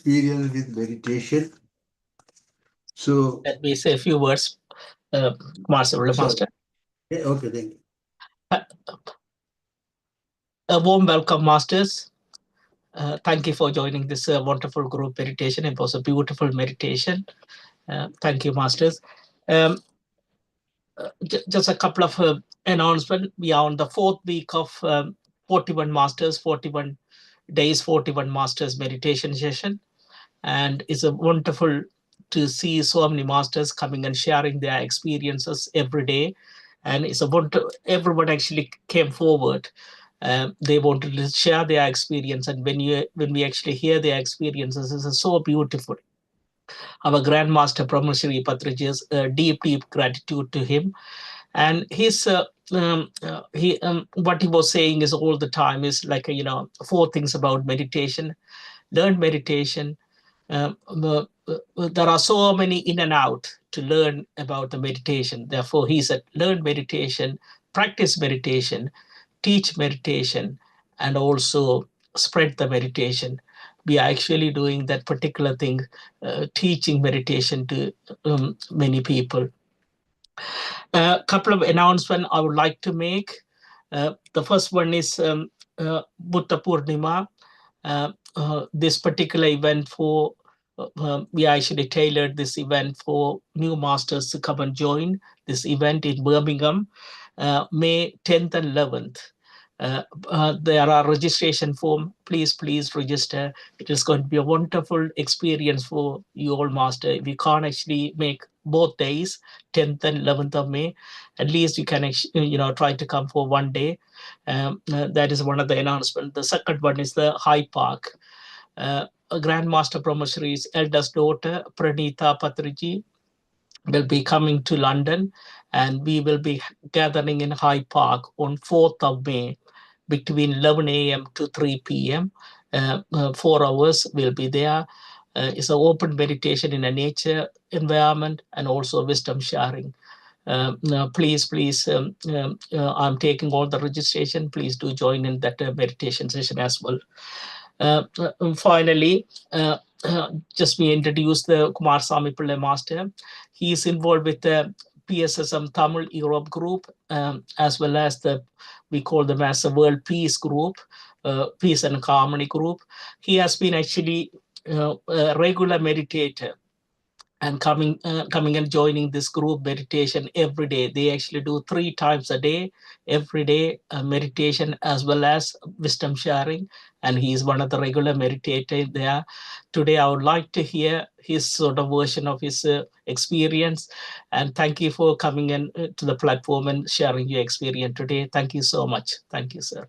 experience with meditation. So let me say a few words, Kumaraswamipillai Master. Okay, thank you. A warm welcome, Masters. Thank you for joining this wonderful group meditation. It was a beautiful meditation. Thank you, Masters. Just a couple of announcements. We are on the 4th week of 41 Masters, 41 days, 41 Masters meditation session. And it's a wonderful to see so many Masters coming and sharing their experiences every day. And it's a wonderful, everyone actually came forward. They wanted to share their experience. And when we actually hear their experiences, it's so beautiful. Our Grandmaster Brahmashri Patriji's deep gratitude to him. And his what he was saying is all the time is like, 4 things about meditation. Learn meditation. There are so many in and out to learn about the meditation. Therefore, he said, learn meditation, practice meditation, teach meditation, and also spread the meditation. We are actually doing that particular thing, teaching meditation to many people. A couple of announcements I would like to make. The first one is Buddha Purnima. This particular event for we actually tailored this event for new masters to come and join this event in Birmingham, May 10th and 11th. There are registration form. Please register. It is going to be a wonderful experience for you all, master. We can't actually make both days, 10th and 11th of May. At least you can try to come for one day. That is one of the announcements. The second one is the High Park. Grandmaster Brahmashri's eldest daughter, Pranita Patriji, will be coming to London, and we will be gathering in High Park on 4th of May between 11 a.m. to 3 p.m. 4 hours we'll be there. It's an open meditation in a nature environment and also wisdom sharing. Please, I'm taking all the registration. Please do join in that meditation session as well. Finally, just me introduce the Kumaraswamipillai Master. He is involved with the PSSM Tamil Europe group, as well as we call them as the World Peace Group, Peace and Harmony group. He has been actually a regular meditator and coming and joining this group meditation every day. They actually do 3 times a day, every day meditation as well as wisdom sharing. And he is one of the regular meditators there. Today, I would like to hear his sort of version of his experience. And thank you for coming in to the platform and sharing your experience today. Thank you so much. Thank you, sir.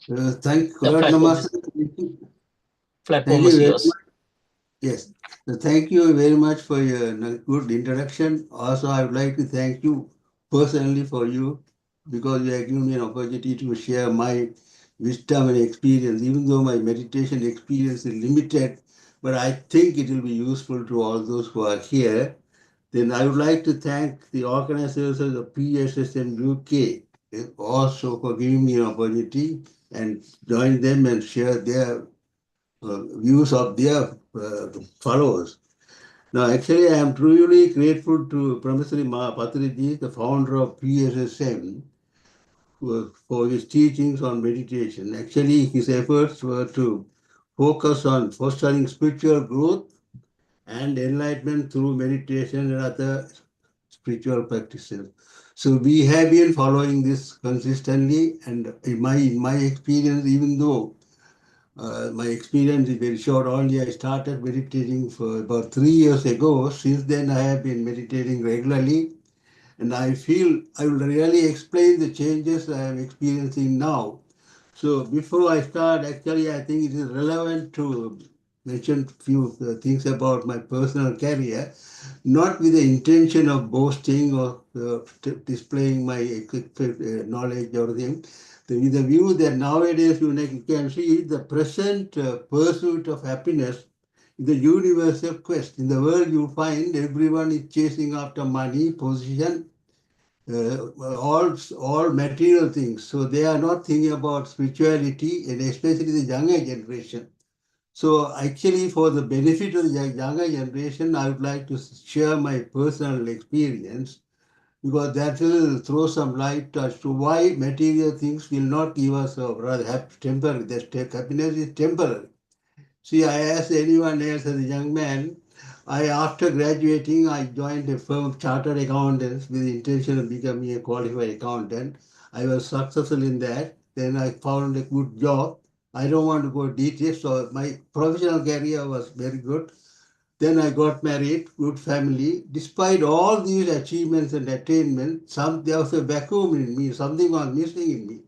Thank you. Platform is yours. Yes, so thank you very much for your good introduction. Also, I would like to thank you personally for you, because you have given me an opportunity to share my wisdom and experience, even though my meditation experience is limited, but I think it will be useful to all those who are here. Then I would like to thank the organizers of the PSSM UK also for giving me an opportunity and join them and share their views of their followers. Now, actually, I am truly grateful to Brahmashri Patriji, the founder of PSSM, for his teachings on meditation. Actually, his efforts were to focus on fostering spiritual growth and enlightenment through meditation and other spiritual practices. So we have been following this consistently, and in my experience, even though my experience is very short, only I started meditating for about 3 years ago. Since then, I have been meditating regularly, and I feel I will really explain the changes I am experiencing now. So before I start, actually, I think it is relevant to mention a few things about my personal career, not with the intention of boasting or displaying my knowledge or anything, with the view that nowadays you can see the present pursuit of happiness, the universal quest. In the world, you find everyone is chasing after money, position, all material things. So they are not thinking about spirituality, and especially the younger generation. So actually, for the benefit of the younger generation, I would like to share my personal experience because that will throw some light as to why material things will not give us a rather temporary. Happiness is temporary. See, I asked anyone else as a young man. After graduating, I joined a firm of chartered accountants with the intention of becoming a qualified accountant. I was successful in that. Then I found a good job. I don't want to go details, so my professional career was very good. Then I got married, good family. Despite all these achievements and attainments, there was a vacuum in me, something was missing in me.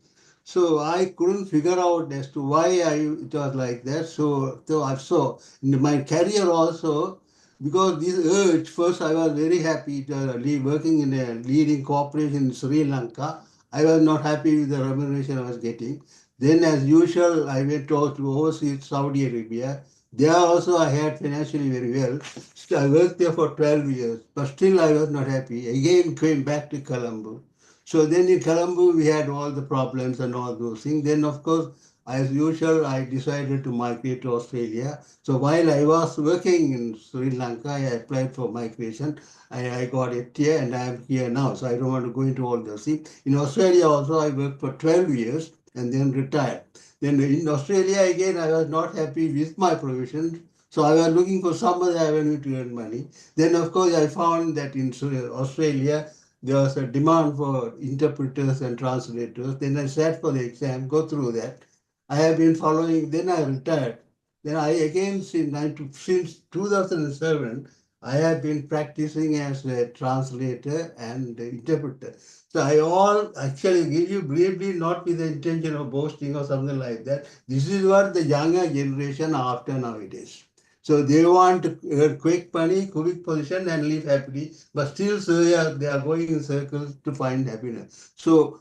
So I couldn't figure out as to why it was like that. So in my career also, because this urge, first I was very happy to working in a leading corporation in Sri Lanka. I was not happy with the remuneration I was getting. Then as usual, I went to overseas Saudi Arabia. There also I had financially very well. So I worked there for 12 years, but still I was not happy. Again came back to Colombo. So then in Colombo we had all the problems and all those things. Then of course, as usual, I decided to migrate to Australia. So while I was working in Sri Lanka, I applied for migration. I got it here and I am here now. So I don't want to go into all those things. In Australia also I worked for 12 years and then retired. Then in Australia again, I was not happy with my profession. So I was looking for some other avenue to earn money. Then of course I found that in Australia there was a demand for interpreters and translators. Then I sat for the exam, go through that. I have been following, then I retired. Then I again, since 2007, I have been practicing as a translator and interpreter. So I all actually give you briefly, not with the intention of boasting or something like that. This is what the younger generation are after nowadays. So they want to earn quick money, quick position, and live happily, but still so they are going in circles to find happiness. So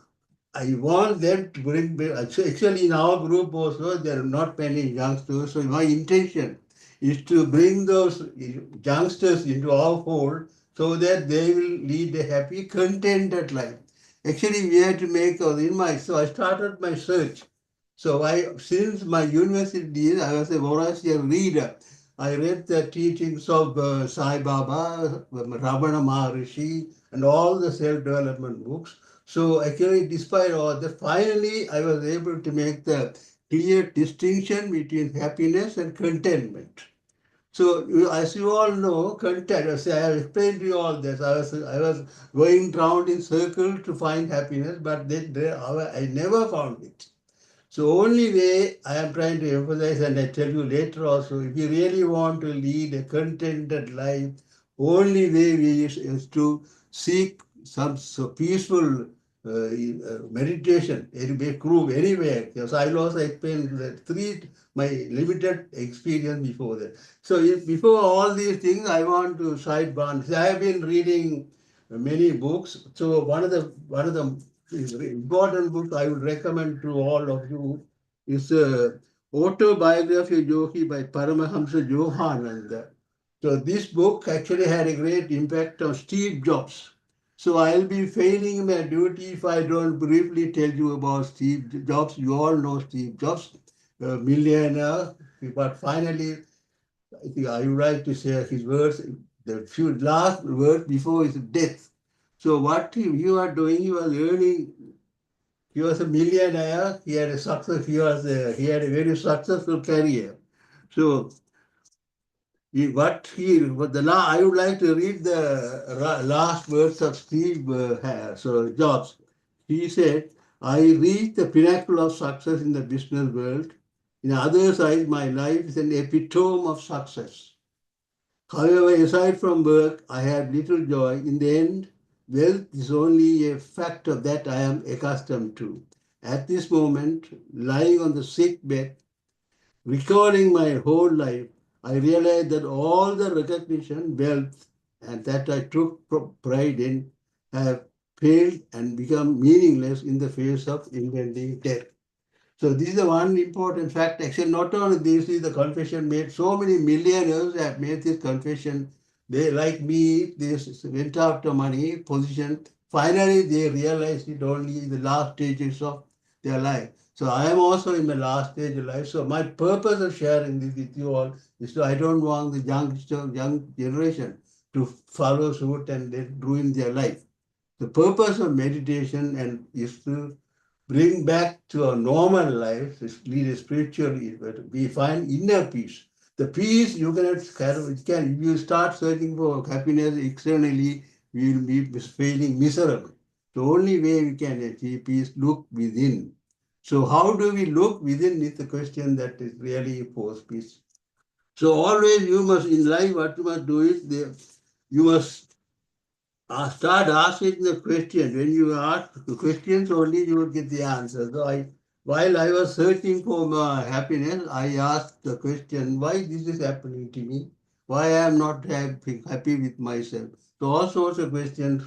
I want them to bring, actually in our group also, there are not many youngsters. So my intention is to bring those youngsters into our fold so that they will lead a happy, contented life. Actually, we had to make, so I started my search. So since my university days, I was a voracious reader. I read the teachings of Sai Baba, Ramana Maharishi, and all the self-development books. So actually, despite all that, finally I was able to make the clear distinction between happiness and contentment. So as you all know, content. I have explained to you all this. I was going round in circles to find happiness, but I never found it. So only way I am trying to emphasize, and I tell you later also, if you really want to lead a contented life, only way is to seek some so peaceful meditation, a group anywhere. Because I also explained that my limited experience before that. So before all these things, I want to sidebar. I have been reading many books. So one of the important book I would recommend to all of you is Autobiography of Yogi by Paramahamsa Yogananda. So this book actually had a great impact on Steve Jobs. So I'll be failing my duty if I don't briefly tell you about Steve Jobs. You all know Steve Jobs, a millionaire, but finally I think I would like to share his words, the few last words before his death. So what you are doing, you are earning. He was a millionaire. He had a success. He had a very successful career. So I would like to read the last words of Steve Jobs. He said, "I reached the pinnacle of success in the business world. In other side, my life is an epitome of success. However, aside from work, I have little joy. In the end, wealth is only a factor that I am accustomed to. At this moment, lying on the sick bed, recalling my whole life, I realized that all the recognition, wealth, and that I took pride in have failed and become meaningless in the face of impending death." So this is the one important fact. Actually, not only this is the confession made. So many millionaires have made this confession. They, like me, they went after money, position. Finally, they realized it only in the last stages of their life. So I am also in my last stage of life. So my purpose of sharing this with you all is to I don't want the young generation to follow suit and then ruin their life. The purpose of meditation and is to bring back to our normal life, lead a spiritual, we find inner peace. The peace you cannot it can if you start searching for happiness externally, we will be failing miserable. The only way we can achieve peace, look within. So how do we look within is the question that is really pose peace. So always you must in life what you must do is you must start asking the question. When you ask the questions, only you will get the answer. So while I was searching for my happiness, I asked the question, why this is happening to me? Why I am not happy with myself? So all sorts of questions.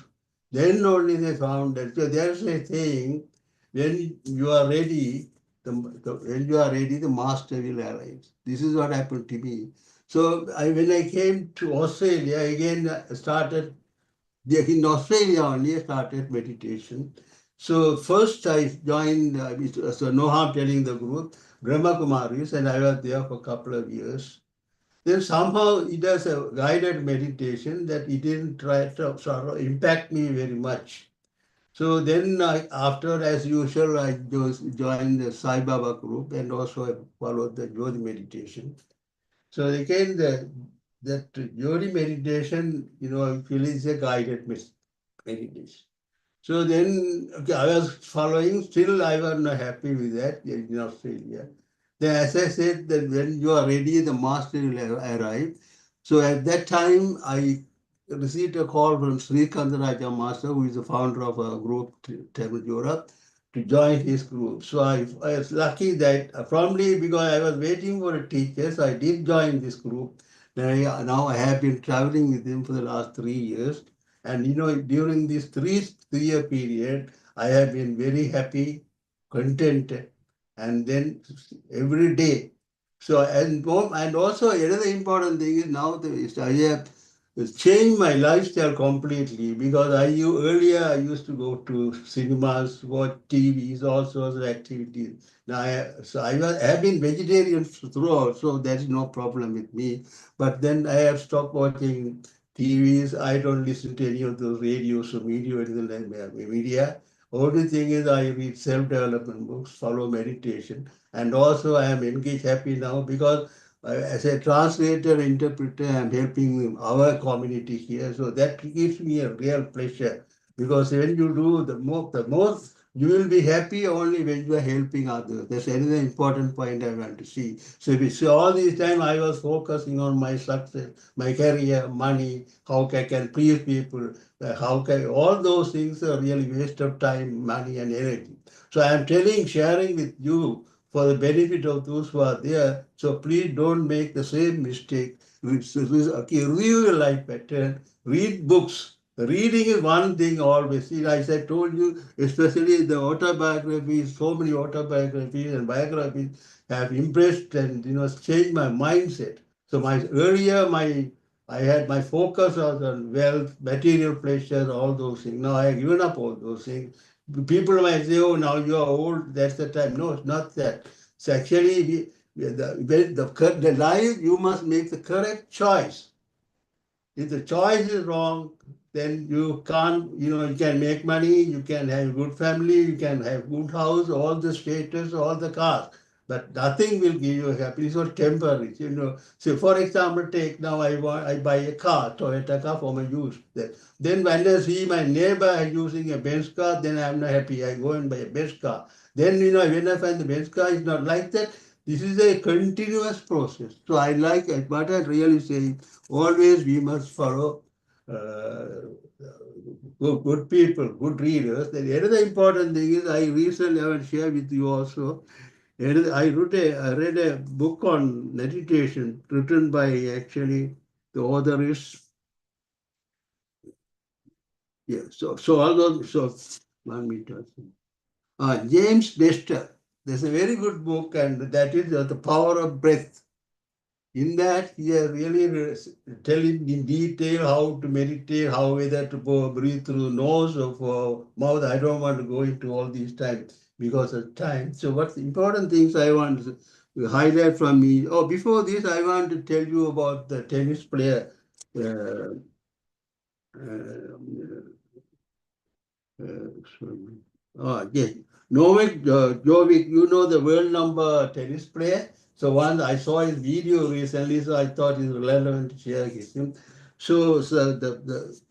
Then only they found that. So there's a saying, when you are ready, when you are ready, the master will arrive. This is what happened to me. So when I came to Australia, again started in Australia only I started meditation. So first I joined, so no harm telling the group, Brahma Kumaris, and I was there for a couple of years. Then somehow it was a guided meditation that it didn't try to sort of impact me very much. So then after, as usual, I joined the Sai Baba group and also I followed the Jyoti meditation. So again, that Jyoti meditation, actually is a guided meditation. So then, okay, I was following, still I was not happy with that in Australia. Then as I said, that when you are ready, the master will arrive. So at that time, I received a call from Sri Kandaraja Master, who is the founder of a group, Tamil Europe, to join his group. So I was lucky that probably because I was waiting for a teacher, so I did join this group. Now I have been traveling with him for the last 3 years. And during this three-year period, I have been very happy, contented, and then every day. So and also another important thing is now I have changed my lifestyle completely because earlier I used to go to cinemas, watch TVs, all sorts of activities. Now I have been vegetarian throughout, so there is no problem with me. But then I have stopped watching TVs. I don't listen to any of those radios or media or anything like that. Media. Only thing is I read self-development books, follow meditation, and also I am engaged happy now because as a translator, interpreter, I'm helping our community here. So that gives me a real pleasure because when you do the more you will be happy only when you are helping others. That's another important point I want to see. So all this time I was focusing on my success, my career, money, how I can please people, all those things are really waste of time, money, and energy. So I'm sharing with you for the benefit of those who are there. So please don't make the same mistake. Okay, review your life pattern, read books. Reading is one thing always. See, as I told you, especially the autobiographies, so many autobiographies and biographies have impressed and changed my mindset. So I had my focus was on wealth, material pleasure, all those things. Now I have given up all those things. People might say, "Oh, now you are old. That's the time." No, it's not that. It's actually the life you must make the correct choice. If the choice is wrong, then you can't, you can make money, you can have a good family, you can have good house, all the status, all the cars. But nothing will give you happiness or temporary. So for example, take now I buy a car, Toyota car for my use. Then when I see my neighbor using a Benz car, then I'm not happy. I go and buy a Benz car. Then when I find the Benz car is not like that, this is a continuous process. So I like it. What I really say, always we must follow good people, good readers. Then another important thing is I recently I will share with you also. I read a book on meditation written by actually the author is all those so 1 minute. James Bester. There's a very good book, and that is The Power of Breath. In that, he is really telling in detail how to meditate, how whether to breathe through nose or for mouth. I don't want to go into all these times. because of time. So what's the important things I want to highlight from me? Oh, before this, I want to tell you about the tennis player. Uh, sorry. Yes. Novak Djokovic, you know the world number tennis player. So once I saw his video recently, so I thought it's relevant to share with him. So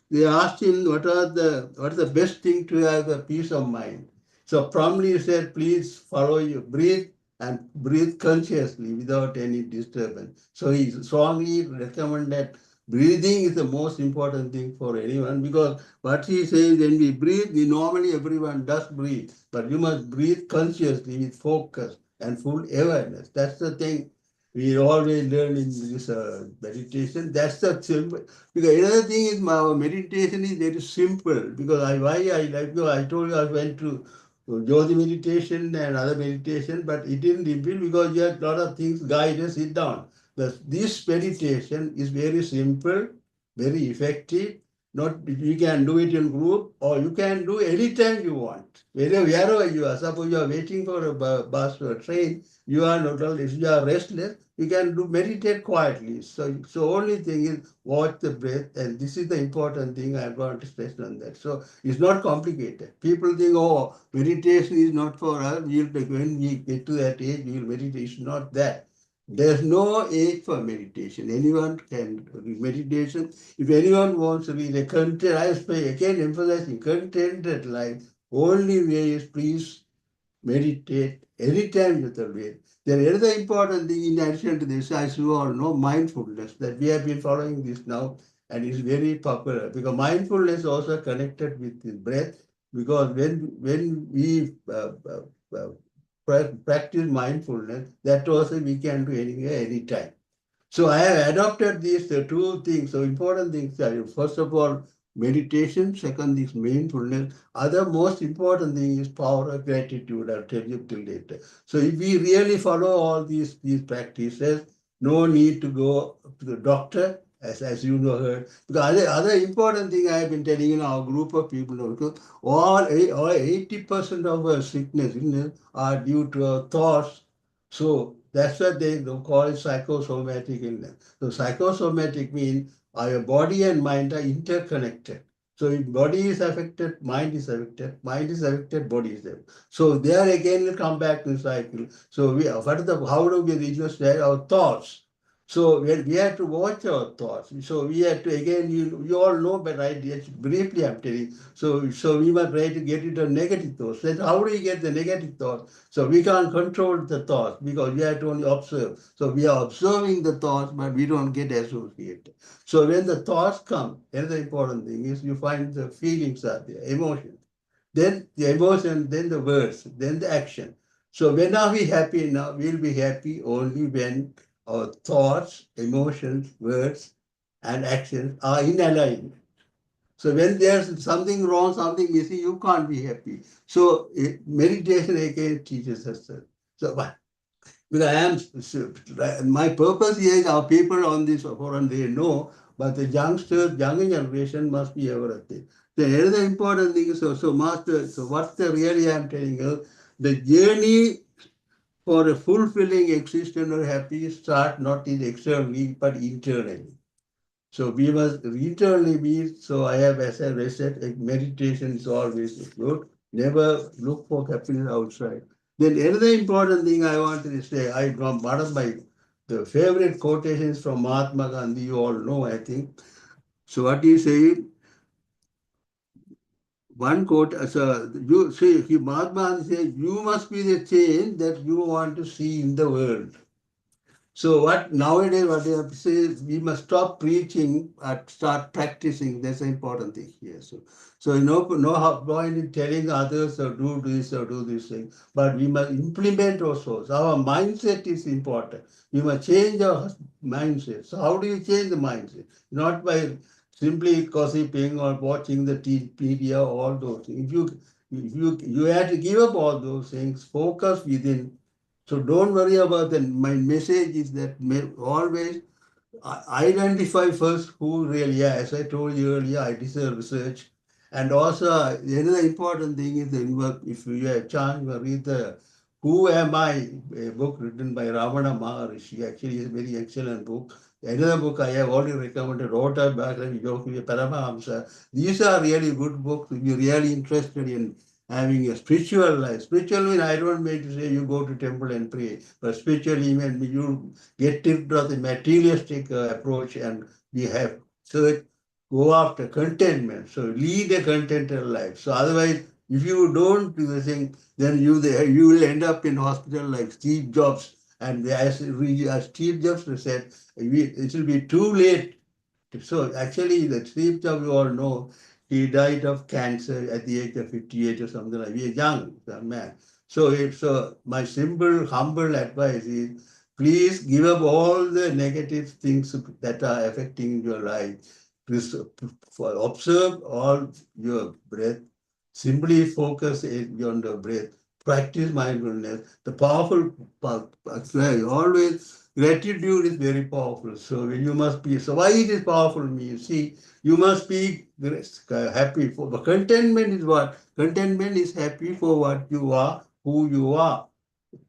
they asked him what's the best thing to have a peace of mind. So promptly he said, please follow your breathe and breathe consciously without any disturbance. So he strongly recommend that breathing is the most important thing for anyone, because what he says, when we breathe, we normally everyone does breathe, but you must breathe consciously with focus and full awareness. That's the thing we always learn in this meditation. That's the simple. Because another thing is my meditation is very simple. Because why I like you, I told you I went to Jyoti meditation and other meditation, but it didn't reveal because you had a lot of things guided, sit down. But this meditation is very simple, very effective. Not you can do it in group or you can do anytime you want. Wherever you are. Suppose you are waiting for a bus or a train, you are not if you are restless, you can do meditate quietly. So only thing is watch the breath, and this is the important thing I want to stress on that. So it's not complicated. People think, oh, meditation is not for us. When we get to that age, we will meditate. It's not that. There's no age for meditation. Anyone can do meditation. If anyone wants to be the content, I say again emphasizing contented life, only way is please meditate anytime you can wait. Then another important thing in addition to this, as you all know, mindfulness, that we have been following this now and it's very popular because mindfulness also connected with the breath, because when we practice mindfulness, that also we can do anywhere, anytime. So I have adopted these two things. So important things are first of all meditation. Second is mindfulness. Other most important thing is power of gratitude. I'll tell you till later. So if we really follow all these practices, no need to go to the doctor. As you know, heard. Because other important thing I have been telling in our group of people also, all 80% of our sickness, illness are due to our thoughts. So that's what they call it psychosomatic illness. So psychosomatic means our body and mind are interconnected. So if body is affected, mind is affected, body is affected. So there again we come back to cycle. So how do we reduce that? Our thoughts. So we have to watch our thoughts. So we have to again you all know, but I just briefly I'm telling. So we must try to get rid of negative thoughts. Then how do we get the negative thoughts? So we can't control the thoughts because we have to only observe. So we are observing the thoughts, but we don't get associated. So when the thoughts come, another important thing is you find the feelings are there, emotions. Then the emotion, then the words, then the action. So when are we happy now? We'll be happy only when our thoughts, emotions, words, and actions are in alignment. So when there's something wrong, something missing, you can't be happy. So meditation again teaches us that. So because my purpose here is our people on this forum, they know, but the youngsters, younger generation must be everything. The another important thing is, so master, so what's the really I'm telling you, the journey for a fulfilling existence or happy start not in externally, but internally. So we must internally be, so I have, as I said, meditation is always good. Never look for happiness outside. Then another important thing I wanted to say, one of my the favorite quotations from Mahatma Gandhi, you all know, I think. So what he say, one quote, so you see, Mahatma Gandhi says, you must be the change that you want to see in the world. So what nowadays what they have to say is we must stop preaching and start practicing. That's the important thing here. So no how point in telling others or do this or do this thing, but we must implement also. So our mindset is important. We must change our mindset. So how do you change the mindset? Not by simply gossiping or watching the media, all those things. If you have to give up all those things, focus within, so don't worry about that. My message is that always identify first who really are. As I told you earlier, I did a research And also, another important thing is that if you have a chance, you read the Who Am I, a book written by Ramana Maharishi. Actually, it's a very excellent book. Another book I have already recommended, Autobiography of Yogi Paramahamsa. These are really good books if you're really interested in having a spiritual life. Spiritual means I don't mean to say you go to temple and pray, but spiritually means you get rid of the materialistic approach and we have search, go after contentment. So lead a contented life. So otherwise, if you don't do the thing, then you will end up in hospital like Steve Jobs. And as Steve Jobs said, it will be too late. So actually, the Steve Jobs, we all know, he died of cancer at the age of 58 or something like that. He is young man. So my simple, humble advice is, please give up all the negative things that are affecting your life. Please observe all your breath. Simply focus on the breath. Practice mindfulness. The powerful, always gratitude is very powerful. So you must be. So why it is powerful? Means see, you must be happy for. But contentment is what? Contentment is happy for what you are, who you are.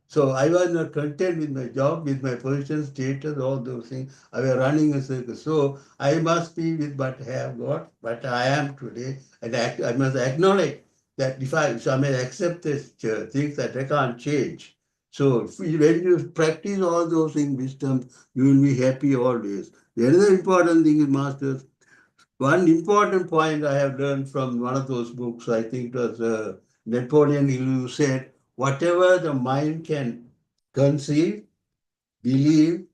So I was not content with my job, with my position, status, all those things. I was running a circus. So I must be with what I have got, what I am today. And I must acknowledge that if I may accept this things that I can't change. So when you practice all those things, wisdom, you will be happy always. The other important thing is, Masters, one important point I have learned from one of those books, I think it was Napoleon Hill, who said, whatever the mind can conceive, believe,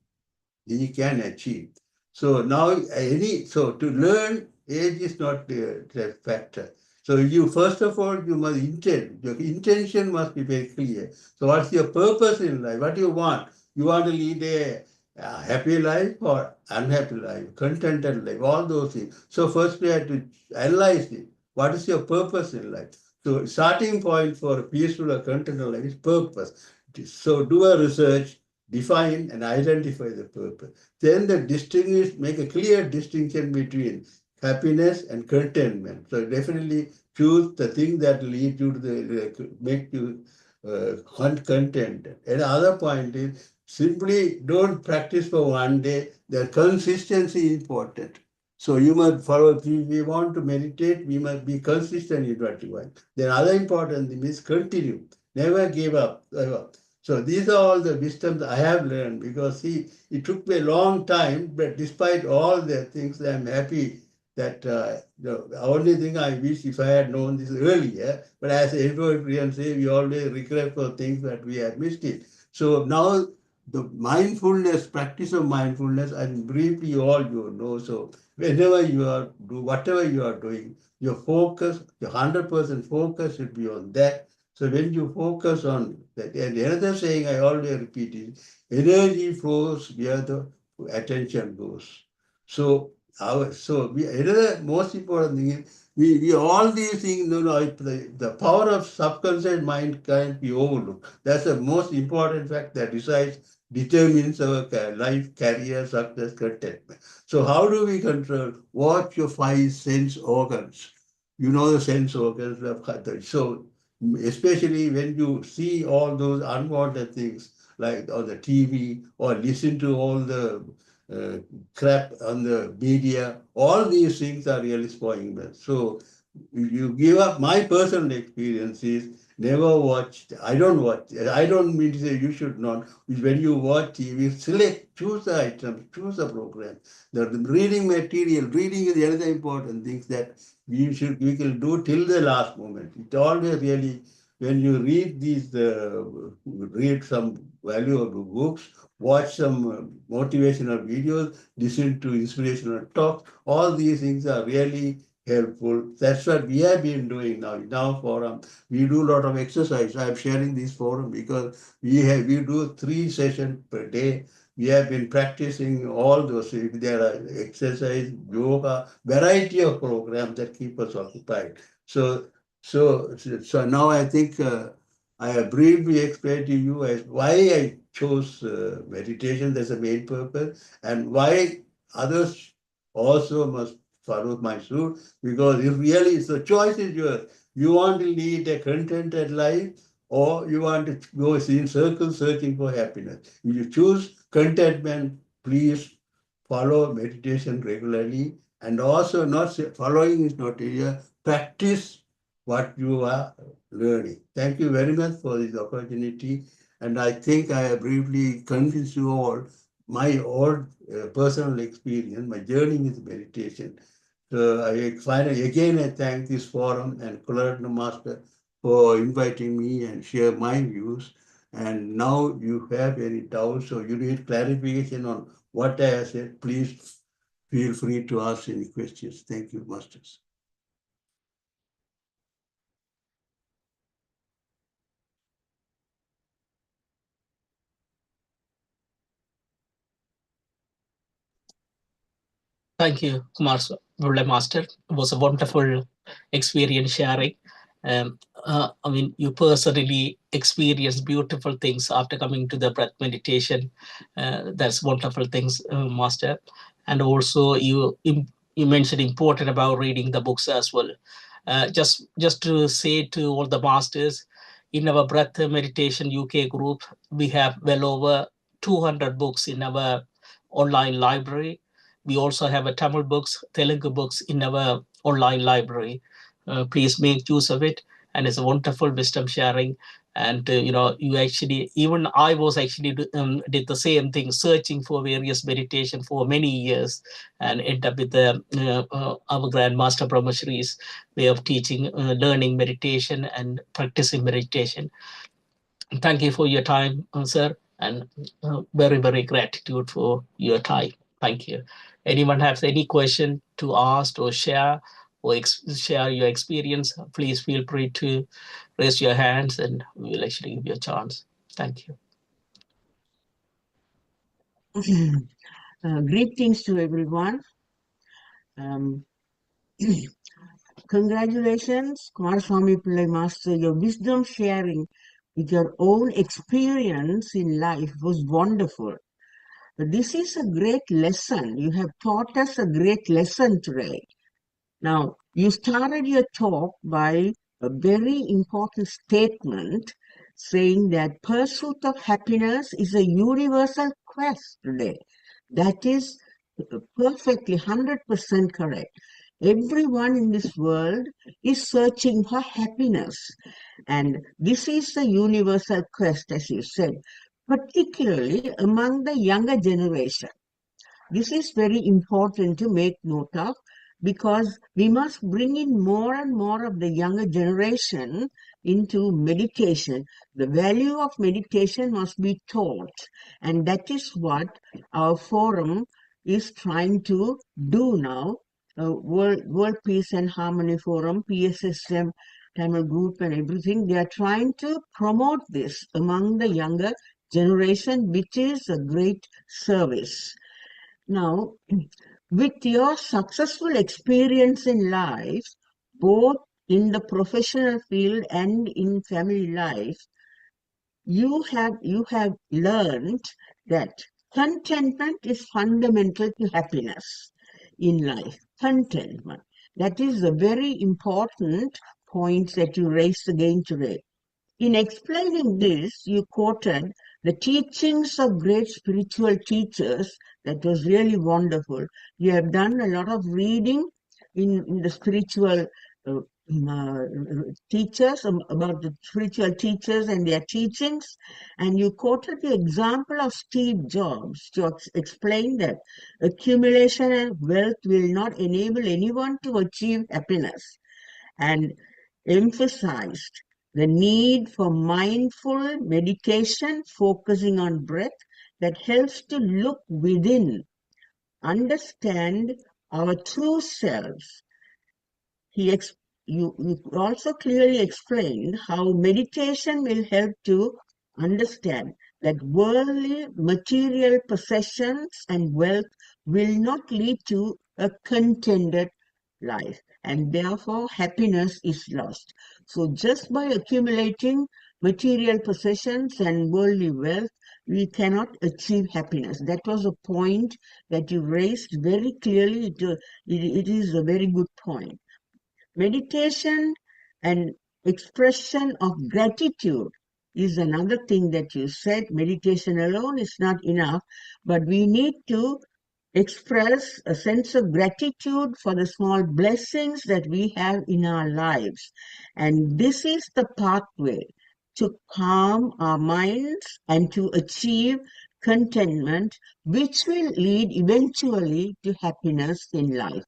he can achieve. So now so to learn, age is not the factor. So you first of all you must intend. Your intention must be very clear. So what's your purpose in life? What do you want? You want to lead a happy life or unhappy life, contented life, all those things. So first we have to analyze it. What is your purpose in life? So starting point for a peaceful or contented life is purpose. So do a research, define and identify the purpose. Then make a clear distinction between happiness and contentment. So definitely choose the thing that lead you to make you content. Another point is simply don't practice for one day. The consistency is important. So you must follow, if we want to meditate, we must be consistent in what you want. Then other important thing is continue. Never give up. So these are all the wisdoms I have learned because see, it took me a long time, but despite all the things, I'm happy that the only thing I wish if I had known this earlier, but as everyone say, we always regret for things that we have missed it. So now the mindfulness, practice of mindfulness, and briefly all you know. So whenever you are do whatever you are doing, your focus, your 100% focus should be on that. So when you focus on that, and another saying I always repeat is, energy flows where the attention goes. So another most important thing is we all these things, the power of subconscious mind can't be overlooked. That's the most important fact that determines our life, career, success, contentment. So how do we control? Watch your five sense organs. You know the sense organs. So especially when you see all those unwanted things like on the TV or listen to all the uh, crap on the media, all these things are really spoiling them. So you give up. My personal experience is never watch. I don't watch. I don't mean to say you should not. When you watch TV, choose the items, choose the program. The reading material, reading is the other important things that we can do till the last moment. It always really when you read read some valuable books, watch some motivational videos, listen to inspirational talks. All these things are really helpful. That's what we have been doing now. In our forum, we do a lot of exercise. I'm sharing this forum because we do 3 sessions per day. We have been practicing all those. There are exercise, yoga, variety of programs that keep us occupied. So now I think I have briefly explained to you as why I chose meditation as a main purpose and why others also must follow my suit, because if really the choice is yours, you want to lead a contented life or you want to go in circles searching for happiness. If you choose contentment, please follow meditation regularly, and also not following is not area, practice what you are learning. Thank you very much for this opportunity. And I think I have briefly convinced you all my own personal experience, my journey with meditation. So I finally, again, I thank this forum and Kumaraswamy Master for inviting me and share my views. And now you have any doubts or you need clarification on what I have said, please feel free to ask any questions. Thank you, Masters. Thank you, Kumaraswamipillai Master. It was a wonderful experience sharing. I mean, you personally experienced beautiful things after coming to the breath meditation. That's wonderful things, Master. And also, you mentioned important about reading the books as well. Just to say to all the masters, in our breath meditation UK group, we have well over 200 books in our online library. We also have a Tamil books, Telugu books in our online library. Please make use of it. And it's a wonderful wisdom sharing. And you actually, even I was actually did the same thing, searching for various meditation for many years, and end up with the our Grandmaster Brahmashri's way of teaching, learning meditation and practicing meditation. Thank you for your time, sir, and very, very gratitude for your time. Thank you. Anyone has any question to ask or share or share your experience, please feel free to raise your hands and we will actually give you a chance. Thank you. Greetings to everyone. Congratulations, Kumaraswamipillai Master. Your wisdom sharing with your own experience in life was wonderful. This is a great lesson. You have taught us a great lesson today. Now, you started your talk by a very important statement saying that pursuit of happiness is a universal quest today. That is perfectly 100% correct. Everyone in this world is searching for happiness. And this is a universal quest, as you said, particularly among the younger generation. This is very important to make note of because we must bring in more and more of the younger generation into meditation. The value of meditation must be taught, and that is what our forum is trying to do now. World Peace and Harmony Forum, PSSM, Tamil Group and everything, they are trying to promote this among the younger generation, which is a great service. Now, with your successful experience in life, both in the professional field and in family life, you have learned that contentment is fundamental to happiness in life. Contentment. That is a very important point that you raised again today. In explaining this, you quoted the teachings of great spiritual teachers. That was really wonderful. You have done a lot of reading in the spiritual teachers, about the spiritual teachers and their teachings. And you quoted the example of Steve Jobs to explain that accumulation and wealth will not enable anyone to achieve happiness, and emphasized the need for mindful meditation focusing on breath that helps to look within, understand our true selves. You also clearly explained how meditation will help to understand that worldly material possessions and wealth will not lead to a contented life, and therefore happiness is lost. So just by accumulating material possessions and worldly wealth, we cannot achieve happiness. That was a point that you raised very clearly. It is a very good point. Meditation and expression of gratitude is another thing that you said. Meditation alone is not enough, but we need to express a sense of gratitude for the small blessings that we have in our lives. And this is the pathway to calm our minds and to achieve contentment, which will lead eventually to happiness in life.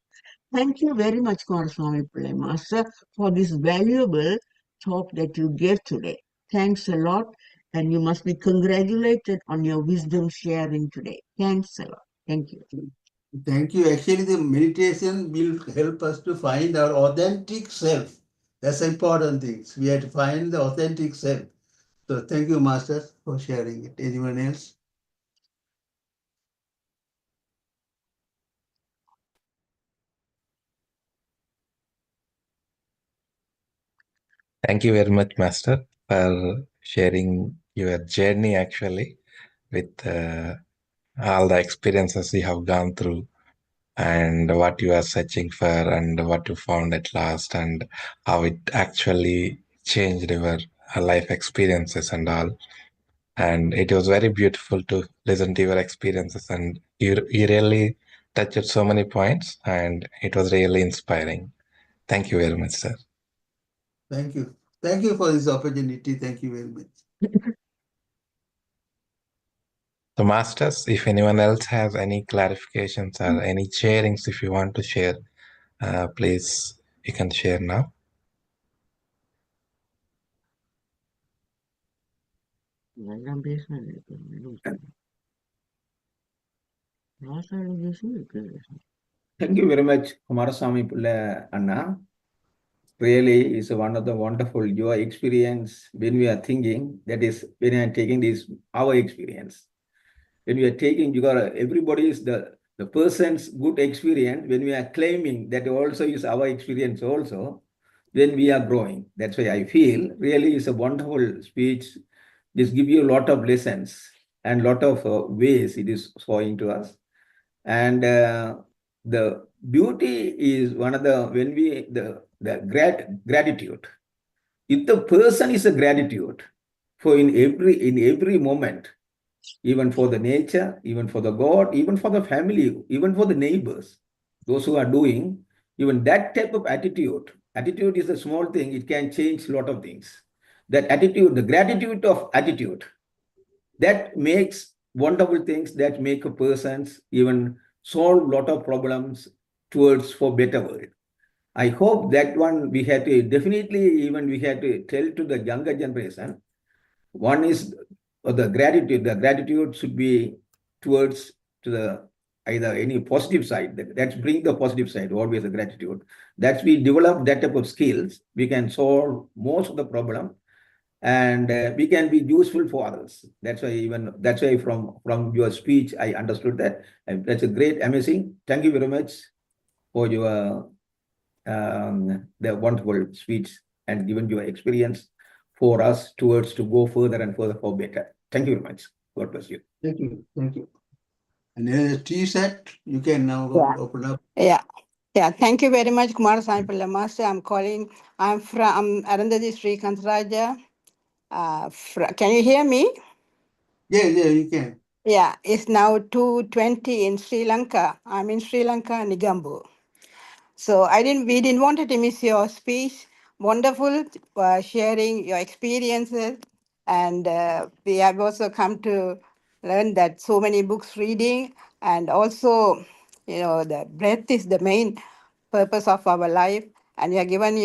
Thank you very much, Kumaraswamipillai Master, for this valuable talk that you gave today. Thanks a lot, and you must be congratulated on your wisdom sharing today. Thanks a lot. Thank you. Thank you. Actually, the meditation will help us to find our authentic self. That's the important thing. We have to find the authentic self. So thank you, Master, for sharing it. Anyone else? Thank you very much, Master, for sharing your journey actually with all the experiences you have gone through and what you are searching for and what you found at last and how it actually changed your life experiences and all. And it was very beautiful to listen to your experiences, and you really touched so many points, and it was really inspiring. Thank you very much, sir. Thank you. Thank you for this opportunity. Thank you very much. So, masters, if anyone else has any clarifications or any sharings, if you want to share, please, you can share now. Thank you very much, Kumaraswamipillai Anna. Really is one of the wonderful your experience when we are thinking, that is when I am taking this our experience. When we are taking, you got everybody is the person's good experience. When we are claiming that also is our experience also, then we are growing. That's why I feel really is a wonderful speech. This give you a lot of lessons and lot of ways it is showing to us. And the beauty is one of the when we gratitude. If the person is a gratitude for in every moment, even for the nature, even for the God, even for the family, even for the neighbors, those who are doing, even that type of attitude. Attitude is a small thing, it can change a lot of things. That attitude, the gratitude of attitude, that makes wonderful things that make a person's even solve a lot of problems towards for better world. I hope that one we had to definitely even we had to tell to the younger generation. One is the gratitude. The gratitude should be towards to the either any positive side. That's bring the positive side, always the gratitude. That's we develop that type of skills, we can solve most of the problem and we can be useful for others. That's why from your speech, I understood that. And that's a great, amazing. Thank you very much for your the wonderful speech and given your experience for us towards to go further and further for better. Thank you very much. God bless you. Thank you. Thank you. And then the tea set, you can now open up. Yeah, thank you very much, Kumaraswamipillai Master. I'm from Arundhati Srikanth Raja. Can you hear me? Yeah, you can. Yeah, it's now 2:20 in Sri Lanka. I'm in Sri Lanka, Negombo. So we didn't want to miss your speech. Wonderful sharing your experiences. And we have also come to learn that so many books reading and also, the breath is the main purpose of our life. And you have given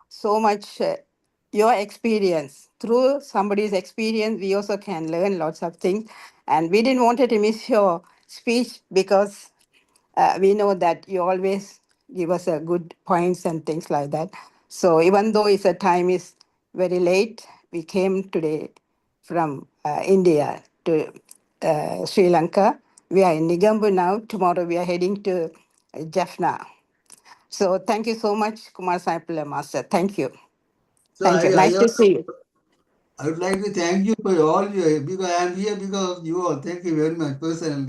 so much your experience. Through somebody's experience, we also can learn lots of things. And we didn't want to miss your speech because we know that you always give us a good points and things like that. So even though it's a time is very late, we came today from India to Sri Lanka. We are in Negombo now. Tomorrow we are heading to Jaffna. So thank you so much, Kumaraswamipillai Master. Thank you. So Thank you. Nice to see you. I would like to thank you for all your, because I am here because of you all. Thank you very much personally.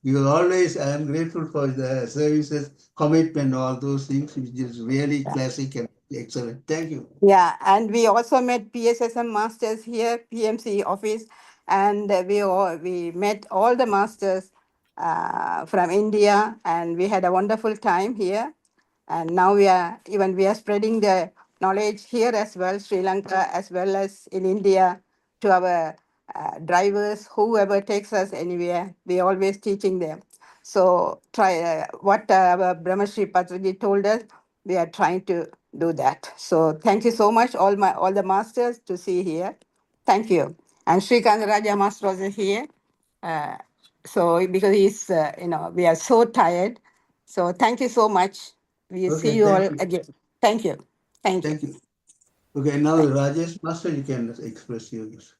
Because always I am grateful for the services, commitment, all those things, which is really classic and excellent. Thank you. Yeah, and we also met PSSM masters here, PMC office, and we met all the masters from India, and we had a wonderful time here. And now we are spreading the knowledge here as well, Sri Lanka as well as in India, to our drivers, whoever takes us anywhere. We always teaching them. So try what our Brahmashri Patraji told us. We are trying to do that. So thank you so much, all the masters to see here. Thank you. And Srikant Raja Master was here. Uh, so because we are so tired. So thank you so much. We see Okay, you all thank you. again. Thank you. Thank you. Thank you. Okay, now Rajesh Master, you can express your views.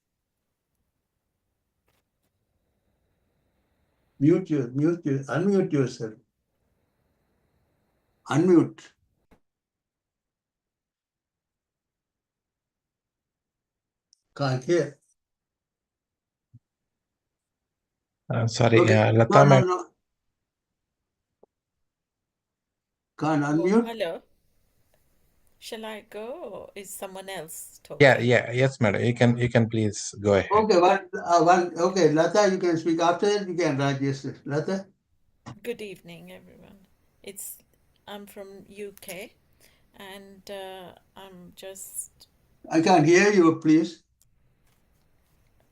Unmute yourself. Unmute. Can't hear. Sorry, Okay. Lata madam. No. Can't Oh, unmute. hello. Shall I go or is someone else Yeah, talking? yes, madam. You can please go ahead. Okay, okay, Lata, you can speak. After that, you can Rajesh. Lata? Good evening, everyone. I'm from UK and I can't hear you, please.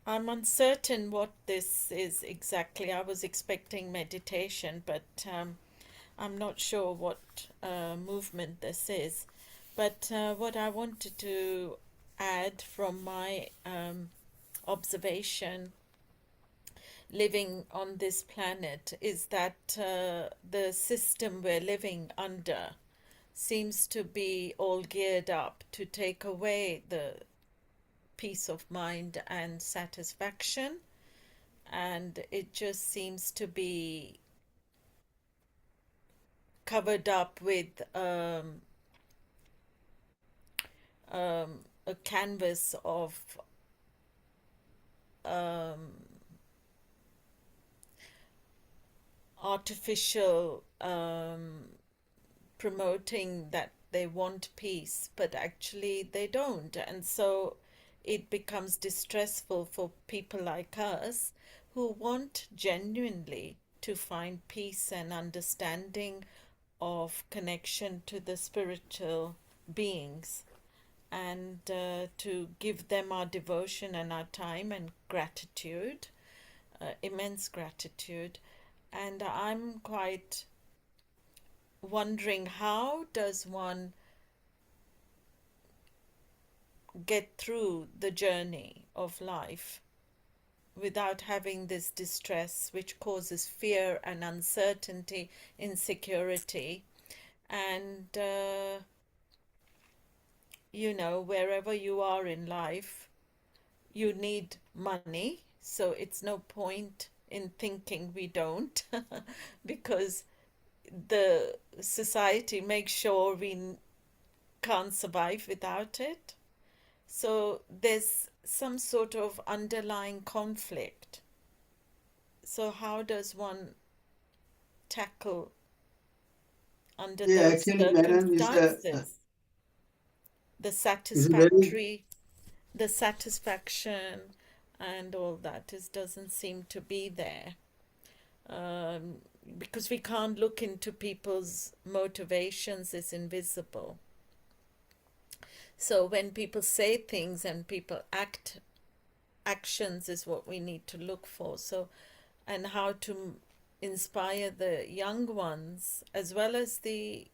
I'm uncertain what this is exactly. I was expecting meditation, but I'm not sure what movement this is. But what I wanted to add from my observation living on this planet is that the system we're living under seems to be all geared up to take away the peace of mind and satisfaction, and it just seems to be covered up with a canvas of artificial promoting that they want peace, but actually they don't. And so it becomes distressful for people like us who want genuinely to find peace and understanding of connection to the spiritual beings, and to give them our devotion and our time and gratitude, immense gratitude. And I'm quite wondering, how does one get through the journey of life without having this distress, which causes fear and uncertainty, insecurity, and wherever you are in life, you need money. So it's no point in thinking we don't, because the society makes sure we can't survive without it. So there's some sort of underlying conflict. So how does one tackle under Yeah, those actually, madam, circumstances the is a very satisfactory, the satisfaction and all that doesn't seem to be there, um, because we can't look into people's motivations, is invisible. So when people say things and people act, actions is what we need to look for. So, and how to inspire the young ones as well as the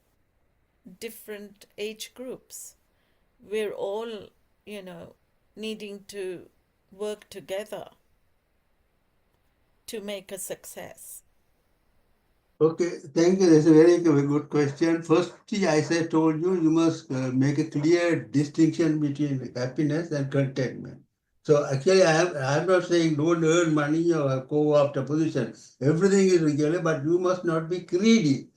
different age groups. We're all, needing to work together to make a success. okay. Thank you. That's a very good question. Firstly, I told you, you must make a clear distinction between happiness and contentment. So actually, I'm not saying don't earn money or go after position. Everything is regular, but you must not be greedy.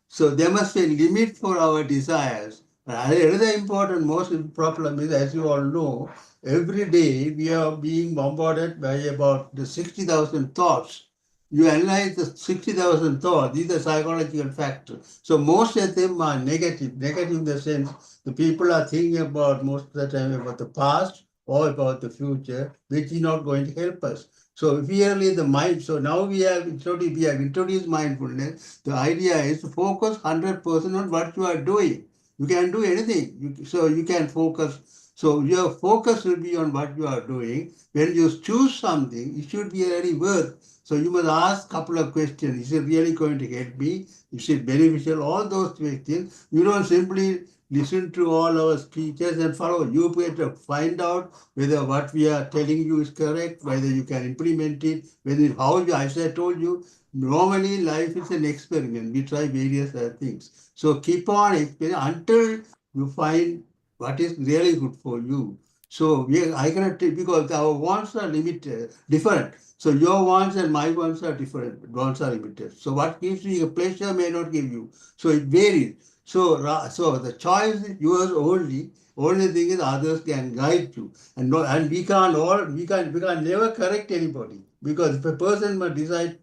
So there must be a limit for our desires. Another important, most problem is, as you all know, every day we are being bombarded by about the 60,000 thoughts. You analyze the 60,000 thoughts, these are psychological factors. So most of them are negative. Negative in the sense the people are thinking about most of the time about the past or about the future, which is not going to help us. So really the mind, so now we have introduced mindfulness. The idea is to focus 100% on what you are doing. You can do anything. So you can focus. So your focus will be on what you are doing. When you choose something, it should be really worth. So you must ask a couple of questions. Is it really going to help me? Is it beneficial? All those questions. You don't simply listen to all our speeches and follow. You have to find out whether what we are telling you is correct, whether you can implement it, whether how you, as I told you, normally life is an experiment. We try various things. So keep on experimenting until you find what is really good for you. So I cannot tell because our wants are limited, different. So your wants and my wants are different. Wants are limited. So what gives you a pleasure may not give you. So it varies. So the choice is yours only. Only thing is others can guide you, and no, and we can't never correct anybody because if a person must decide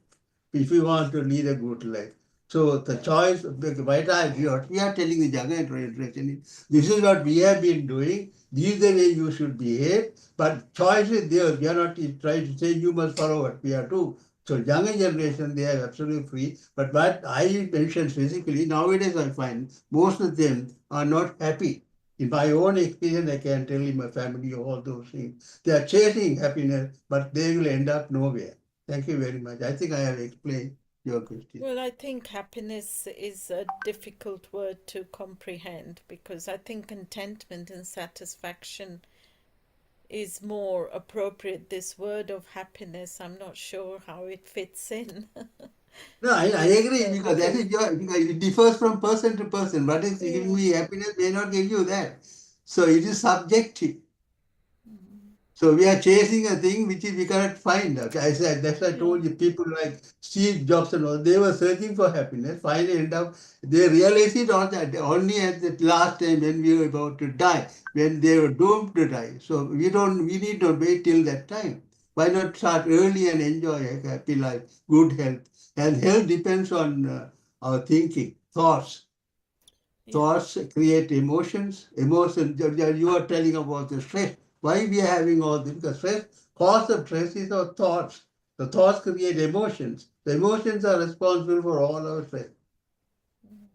if we want to lead a good life. So the choice, what we are telling the younger generation, this is what we have been doing, this is the way you should behave, but choice is theirs. We are not trying to say you must follow what we are doing. So younger generation, they are absolutely free. But what I mentioned physically, nowadays I find most of them are not happy. In my own experience, I can tell in my family all those things. They are chasing happiness, but they will end up nowhere. Thank you very much. I think I have explained your question. Well, I think happiness is a difficult word to comprehend because I think contentment and satisfaction is more appropriate. This word of happiness, I'm not sure how it fits in. No, I This, agree because that is because it differs from person to person. What is giving yeah. me happiness may not give you that. So it is subjective. Mm. So we are chasing a thing which we cannot find. Okay, I said that's why I Yeah. told you people like Steve Jobs and all they were searching for happiness. Finally, end up they realized it only at the last time when we were about to die, when they were doomed to die. So we need not wait till that time. Why not start early and enjoy a happy life, good health, and health depends on our thinking, thoughts. Yeah. Thoughts create emotions. Emotions, you are telling about the stress. Why we are having all this? Because stress, cause of stress is our thoughts. The thoughts create emotions. The emotions are responsible for all our stress.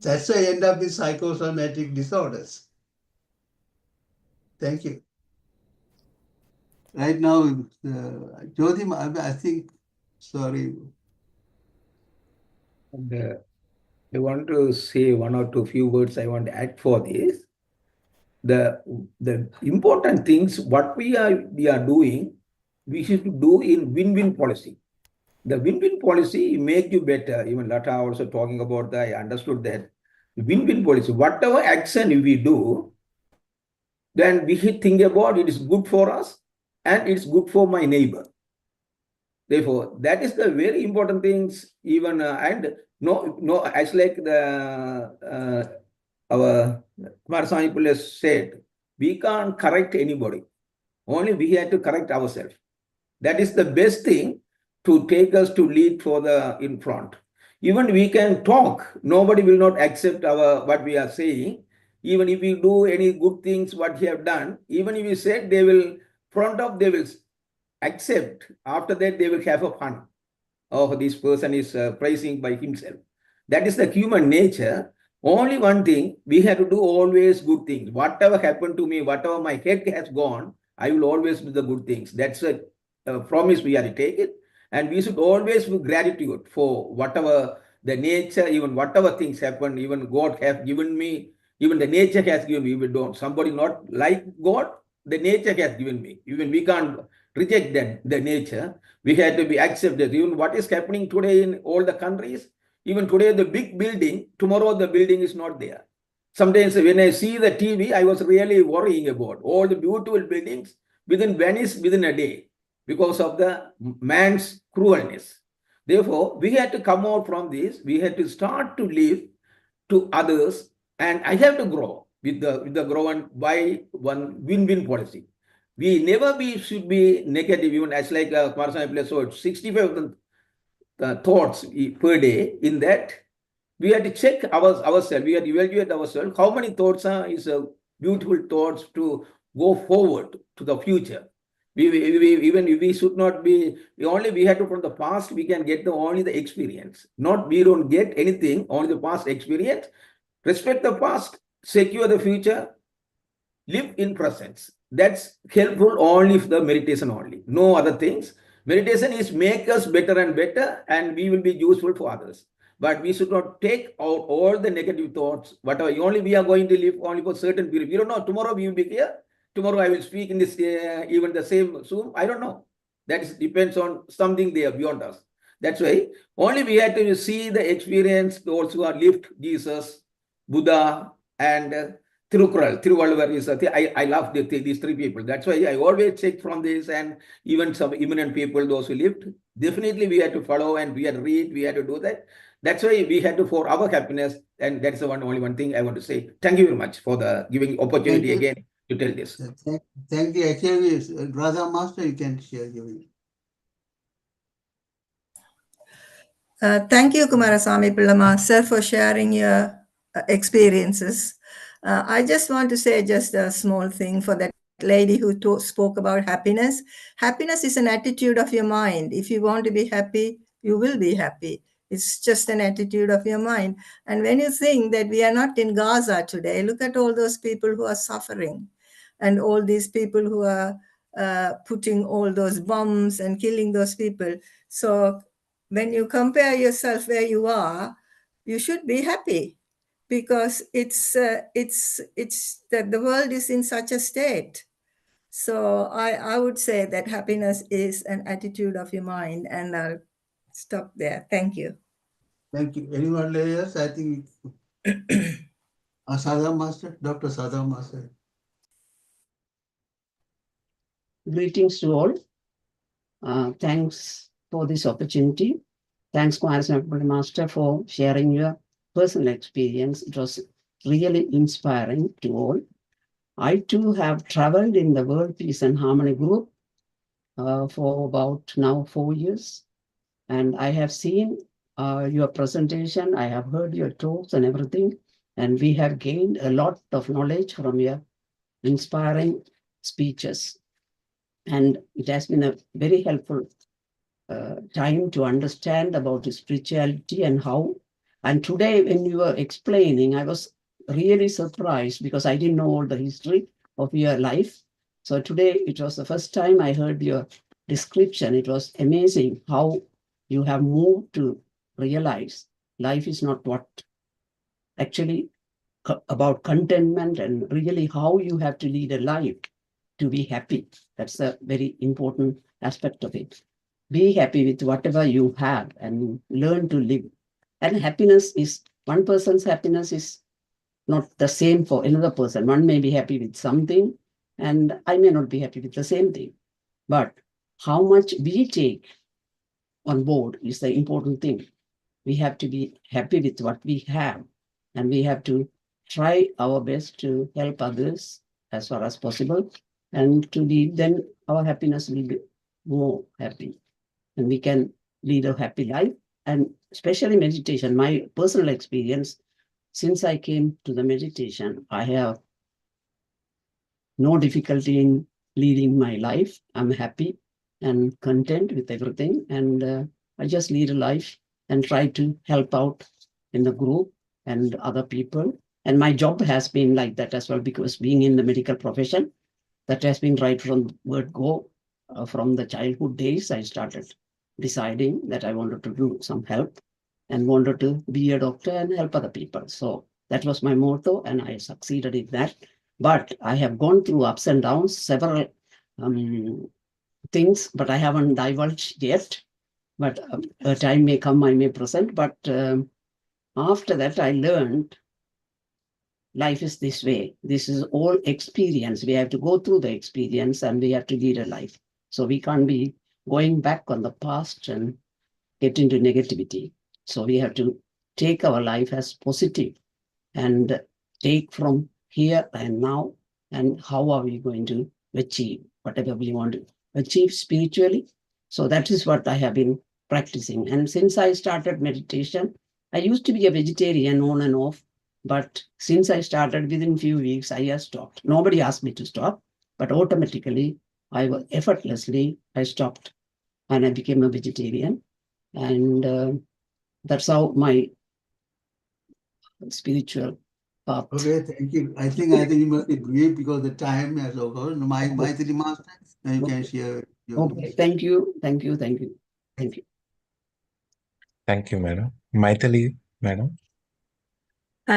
That's why I end up with psychosomatic disorders. Thank you. Right now, Jyotim, I think, sorry. And I want to say one or two few words I want to add for this. The important things what we are doing, we should do in win-win policy. The win-win policy make you better. Even Lata also talking about that. I understood that win-win policy. Whatever action we do, then we should think about it is good for us and it's good for my neighbor. Therefore, that is the very important things. Even and no, as like the our Kumaraswamipillai said, we can't correct anybody. Only we have to correct ourselves. That is the best thing to take us to lead for the in front. Even we can talk, nobody will not accept our what we are saying. Even if we do any good things, what we have done, even if we said they will front up, they will accept. After that, they will have a fun. Oh, this person is praising by himself. That is the human nature. Only one thing, we have to do always good things. Whatever happened to me, whatever my head has gone, I will always do the good things. That's a promise we have to take it. And we should always be gratitude for whatever the nature, even whatever things happen, even God has given me, even the nature has given me. Even don't somebody not like God, the nature has given me. Even we can't reject that the nature. We had to be accepted. Even what is happening today in all the countries, even today the big building, tomorrow the building is not there. Sometimes when I see the TV, I was really worrying about all the beautiful buildings vanish within a day because of the man's cruelness. Therefore, we had to come out from this. We had to start to live to others, and I have to grow. with the grown by one win-win policy. We never should be negative, even as like Kumaraswamipillai showed, 65 thoughts per day. In that, we have to check ourselves, we have to evaluate ourselves, how many thoughts is beautiful thoughts to go forward to the future. Even if we should not be, we have to, from the past, we can get only the experience. Not, we don't get anything, only the past experience. Respect the past, secure the future, live in presence. That's helpful only for the meditation only, no other things. Meditation is make us better and better, and we will be useful for others. But we should not take out all the negative thoughts, whatever. Only we are going to live only for certain period. We don't know, tomorrow we will be here, tomorrow I will speak in this, even the same Zoom, I don't know. That depends on something there beyond us. That's why only we have to see the experience, those who are lived, Jesus, Buddha, and Thiruvalluvar is I love these three people. That's why I always check from this, and even some eminent people, those who lived. Definitely we had to follow, and we had to read, we had to do that. That's why we had to, for our happiness, and that's the only one thing I want to say. Thank you very much for the giving opportunity again to tell this. Thank you. Actually, Radha Master, you can share your view. Thank you, Kumaraswamipillai Master, for sharing your experiences. I just want to say just a small thing for that lady who spoke about happiness. Happiness is an attitude of your mind. If you want to be happy, you will be happy. It's just an attitude of your mind. And when you think that we are not in Gaza today, look at all those people who are suffering and all these people who are putting all those bombs and killing those people. So when you compare yourself where you are, you should be happy, because it's that the world is in such a state. So I would say that happiness is an attitude of your mind, and I'll stop there. Thank you. Thank you. Anyone else? I think Sadha Master, Dr. Sadha Master. Greetings to all. Thanks for this opportunity. Thanks, Kumaraswamipillai Master, for sharing your personal experience. It was really inspiring to all. I too have traveled in the World Peace and Harmony group for about now 4 years. And I have seen your presentation. I have heard your talks and everything. And we have gained a lot of knowledge from your inspiring speeches. And it has been a very helpful time to understand about the spirituality and how. And today, when you were explaining, I was really surprised because I didn't know all the history of your life. So today, it was the first time I heard your description. It was amazing how you have moved to realize life is not what actually about contentment, and really how you have to lead a life to be happy. That's a very important aspect of it. Be happy with whatever you have and learn to live. And happiness is, one person's happiness is not the same for another person. One may be happy with something and I may not be happy with the same thing. But how much we take on board is the important thing. We have to be happy with what we have, and we have to try our best to help others as far as possible, and to lead, then our happiness will be more happy and we can lead a happy life. And especially meditation, my personal experience, since I came to the meditation, I have no difficulty in leading my life. I'm happy and content with everything, and I just lead a life and try to help out in the group and other people. And my job has been like that as well, because being in the medical profession, that has been right from word go. From the childhood days, I started deciding that I wanted to do some help and wanted to be a doctor and help other people. So that was my motto, and I succeeded in that. But I have gone through ups and downs, several things, but I haven't divulged yet. But a time may come, I may present. But after that, I learned life is this way. This is all experience. We have to go through the experience and we have to lead a life. So we can't be going back on the past and get into negativity. So we have to take our life as positive and take from here and now, and how are we going to achieve whatever we want to achieve spiritually. So that is what I have been practicing. And since I started meditation, I used to be a vegetarian on and off, but since I started, within few weeks, I have stopped. Nobody asked me to stop, but automatically, effortlessly, I stopped and I became a vegetarian. And that's how my spiritual path. Okay, thank you. I think you must be brief because the time has over. My three master, now you can share your Okay, thank you. Thank you, madam. Maithili, madam.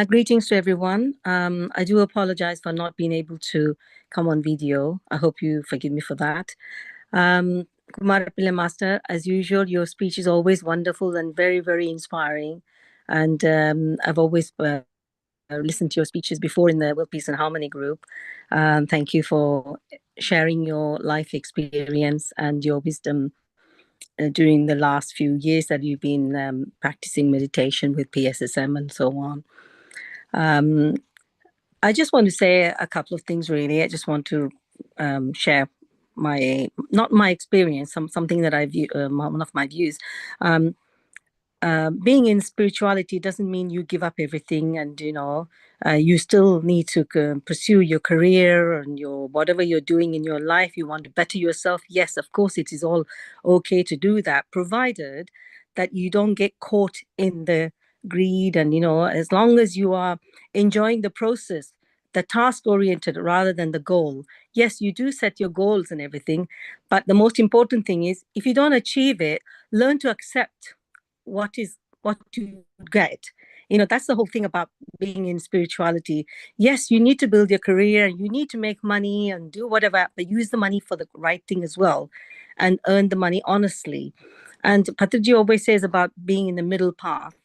Greetings to everyone. I do apologize for not being able to come on video. I hope you forgive me for that. Kumaraswamipillai Master, as usual, your speech is always wonderful and very, very inspiring. And I've always listened to your speeches before in the World Peace and Harmony group. Thank you for sharing your life experience and your wisdom during the last few years that you've been practicing meditation with PSSM and so on. I just want to say a couple of things, really. I just want to share not my experience, something that I view, one of my views. Being in spirituality doesn't mean you give up everything, and you still need to pursue your career and whatever you're doing in your life. You want to better yourself. Yes, of course, it is all okay to do that, provided that you don't get caught in the greed. And as long as you are enjoying the process, the task oriented rather than the goal. Yes, you do set your goals and everything, but the most important thing is, if you don't achieve it, learn to accept what you get. That's the whole thing about being in spirituality. Yes, you need to build your career, you need to make money and do whatever, but use the money for the right thing as well, and earn the money honestly. And Patrici always says about being in the middle path.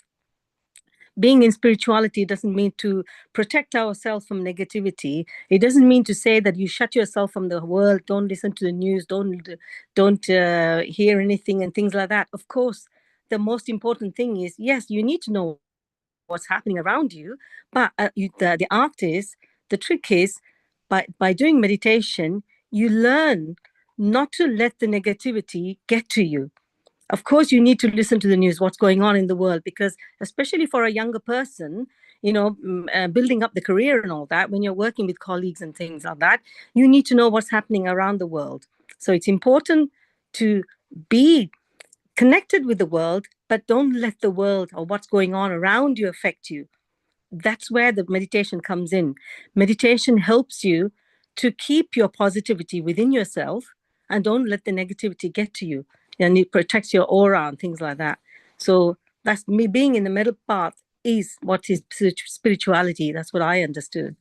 Being in spirituality doesn't mean to protect ourselves from negativity. It doesn't mean to say that you shut yourself from the world, don't listen to the news, don't hear anything and things like that. Of course, the most important thing is, yes, you need to know what's happening around you, but the art is, the trick is, by doing meditation, you learn not to let the negativity get to you. Of course, you need to listen to the news, what's going on in the world, because especially for a younger person, building up the career and all that, when you're working with colleagues and things like that, you need to know what's happening around the world. So it's important to be connected with the world, but don't let the world or what's going on around you affect you. That's where the meditation comes in. Meditation helps you to keep your positivity within yourself and don't let the negativity get to you. And it protects your aura and things like that. So that's me. Being in the middle path is what is spirituality. That's what I understood.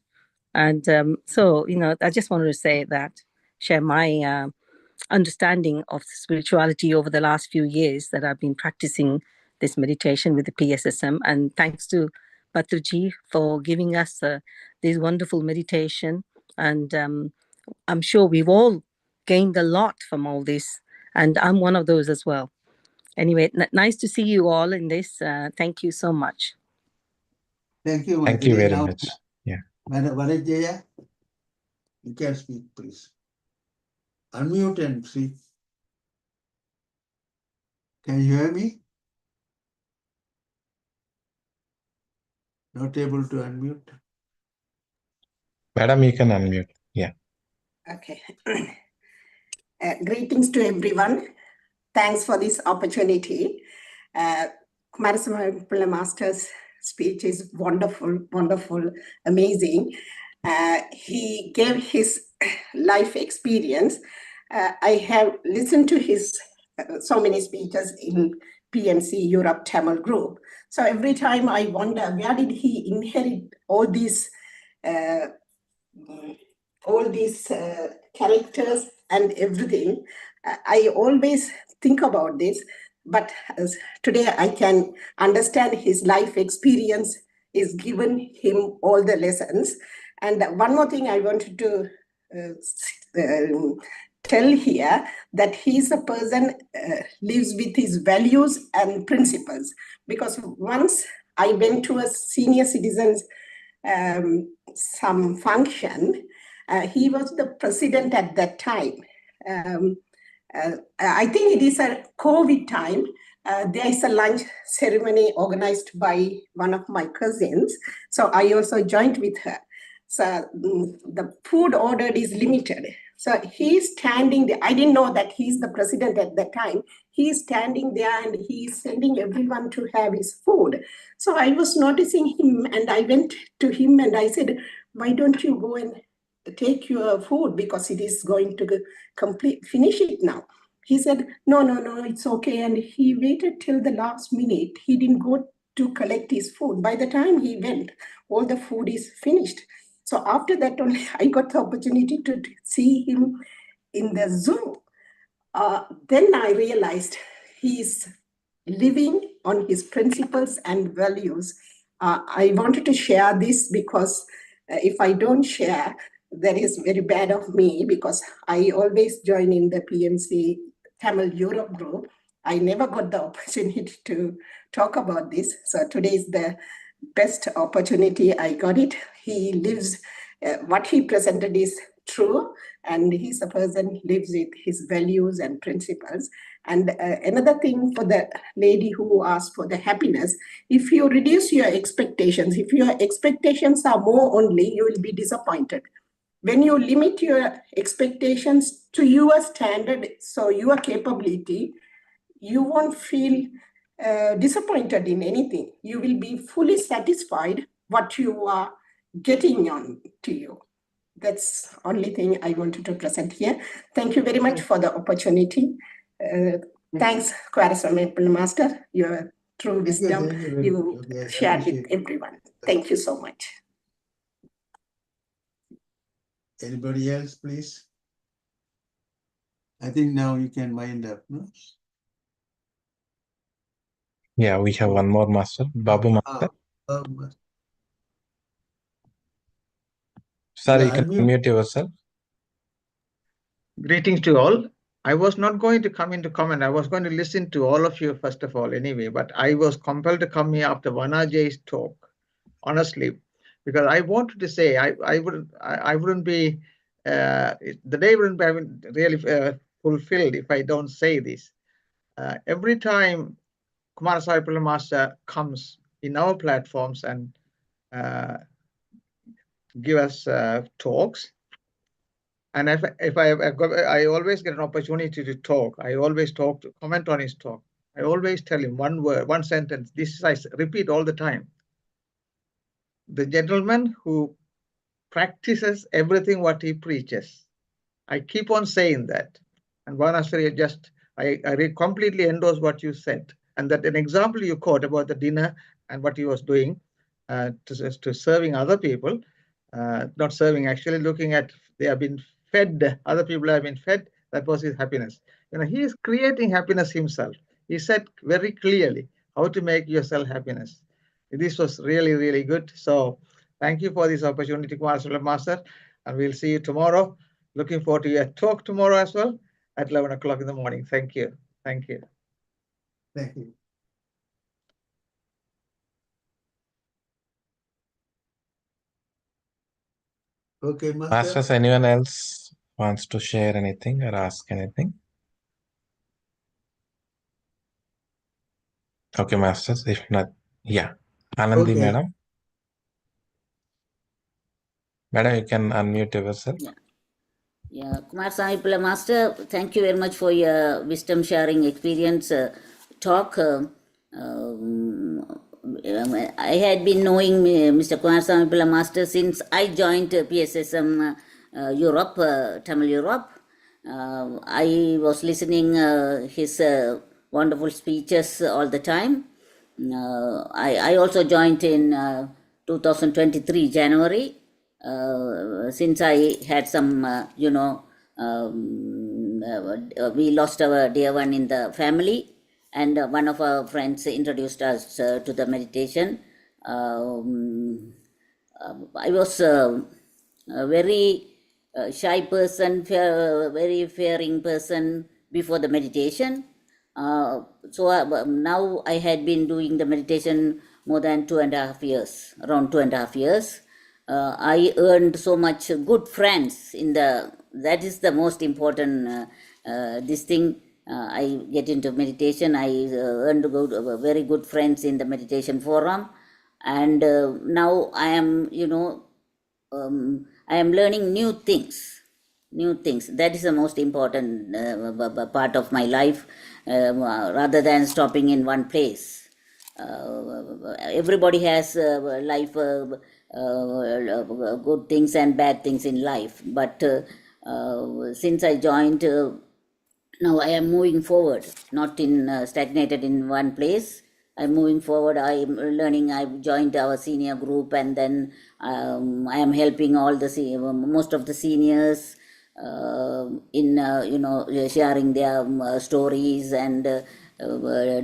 And so, I just wanted to say that, share my understanding of spirituality over the last few years that I've been practicing this meditation with the PSSM. And thanks to Patrici for giving us this wonderful meditation. And I'm sure we've all gained a lot from all this. And I'm one of those as well. Anyway, nice to see you all in this. Thank you so much. Thank you, Thank you Maithili. very Now, much. Yeah. Madam Vanajaya, you can speak, please. Unmute and speak. Can you hear me? Not able to unmute. Madam, you can unmute. Yeah. Okay. Greetings to everyone. Thanks for this opportunity. Kumaraswamipillai Master's speech is wonderful, amazing. He gave his life experience. I have listened to his so many speeches in PMC Europe Tamil group. So every time I wonder, where did he inherit all these characters and everything? I always think about this, but today I can understand his life experience is given him all the lessons. And one more thing I wanted to tell here, that he's a person lives with his values and principles. Because once I went to a senior citizens some function. He was the president at that time. I think it is a COVID time. There is a lunch ceremony organized by one of my cousins. So I also joined with her. So the food ordered is limited. So he's standing there. I didn't know that he's the president at that time. He's standing there and he's sending everyone to have his food. So I was noticing him and I went to him and I said, why don't you go and take your food because it is going to finish it now. He said, no, it's okay. And he waited till the last minute. He didn't go to collect his food. By the time he went, all the food is finished. So after that only, I got the opportunity to see him in the Zoom. Then I realized he's living on his principles and values. I wanted to share this because if I don't share, that is very bad of me because I always join in the PMC Tamil Europe group. I never got the opportunity to talk about this. So today is the best opportunity I got it. He lives, what he presented is true, and he's a person lives with his values and principles. And another thing for the lady who asked for the happiness, if you reduce your expectations, if your expectations are more only, you will be disappointed. When you limit your expectations to your standard, so your capability, you won't feel disappointed in anything. You will be fully satisfied what you are getting on to you. That's only thing I wanted to present here. Thank you very much for the opportunity. Thanks, Kumaraswamipillai Master. Your true wisdom you shared with everyone. Thank you so much. Anybody else, please? I think now you can wind up, no? Yeah, we have one more master, Babu Master. Sir, you can unmute yourself. Greetings to all. I was not going to come into comment. I was going to listen to all of you first of all anyway, but I was compelled to come here after Vanajay's talk, honestly, because I wanted to say I wouldn't be, the day wouldn't be really fulfilled if I don't say this. Every time Kumaraswamipillai Master comes in our platforms and give us talks, and if I always get an opportunity to talk, I always comment on his talk. I always tell him one word, one sentence. This I repeat all the time. The gentleman who practices everything what he preaches. I keep on saying that. And Vanashri, I completely endorse what you said. And that an example you quote about the dinner and what he was doing to serving other people, not serving, actually looking at, they have been fed, other people have been fed, that was his happiness. He is creating happiness himself. He said very clearly how to make yourself happiness. This was really, really good. So thank you for this opportunity, Kumaraswamipillai Master, and we'll see you tomorrow. Looking forward to your talk tomorrow as well at 11 o'clock in the morning. Thank you. Thank you. Thank you. Okay, Master. Masters, anyone else wants to share anything or ask anything? Okay, Masters. If not, yeah. Anandi, Okay. Madam. Madam, you can unmute yourself. Yeah, Kumaraswamipillai Master, thank you very much for your wisdom sharing experience talk. I had been knowing Mr. Kumaraswamipillai Master since I joined PSSM Europe, Tamil Europe. I was listening his wonderful speeches all the time. I also joined in 2023 January. Since I had some, we lost our dear one in the family, and one of our friends introduced us to the meditation. I was a very shy person, very fearing person before the meditation. So now I had been doing the meditation more than 2.5 years, around 2.5 years. I earned so much good friends in the, that is the most important this thing. I get into meditation. I earned very good friends in the meditation forum, and now I am, I am learning new things. New things. That is the most important part of my life, rather than stopping in one place. Everybody has life, good things and bad things in life. But since I joined, now I am moving forward, not in stagnated in one place. I'm moving forward. I'm learning. I've joined our senior group, and then I am helping all the most of the seniors in sharing their stories and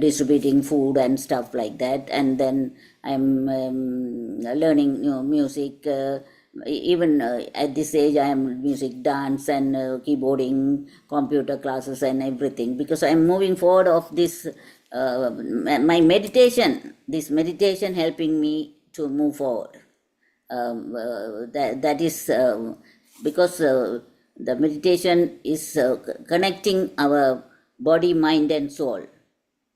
distributing food and stuff like that. And then I'm learning music. Even at this age, I am music, dance, and keyboarding, computer classes, and everything, because I am moving forward of this. My meditation, this meditation helping me to move forward. That is because the meditation is connecting our body, mind, and soul.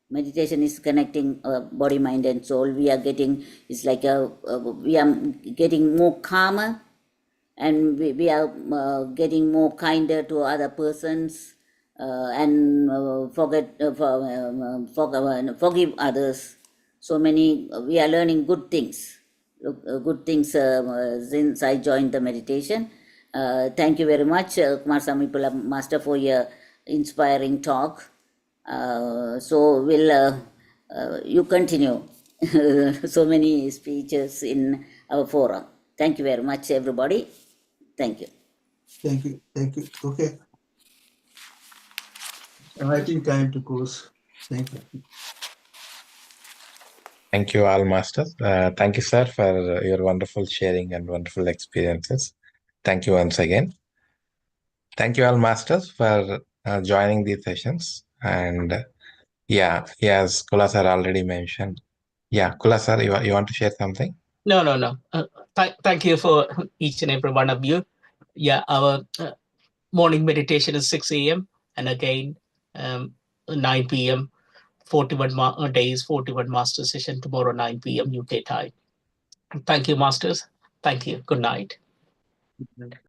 Meditation is connecting our body, mind, and soul. We are getting, it's like we are getting more calmer, and we are getting more kinder to other persons, and forgive others. So many, we are learning good things. Good things since I joined the meditation. Thank you very much, Kumaraswamipillai Master, for your inspiring talk. So will you continue so many speeches in our forum. Thank you very much, everybody. Thank you. Thank you. Thank you. Okay. I think time to close. Thank you. Thank you all, Masters. Thank you, sir, for your wonderful sharing and wonderful experiences. Thank you once again. Thank you all, Masters, for joining these sessions. And yeah, as Kula sir already mentioned. Yeah, Kula sir, you want to share something? No. Thank you for each and every one of you. Yeah, our morning meditation is 6 a.m. and again 9 p.m. 41 days, 41 master session tomorrow 9 p.m. UK time. Thank you, masters. Thank you. Good night.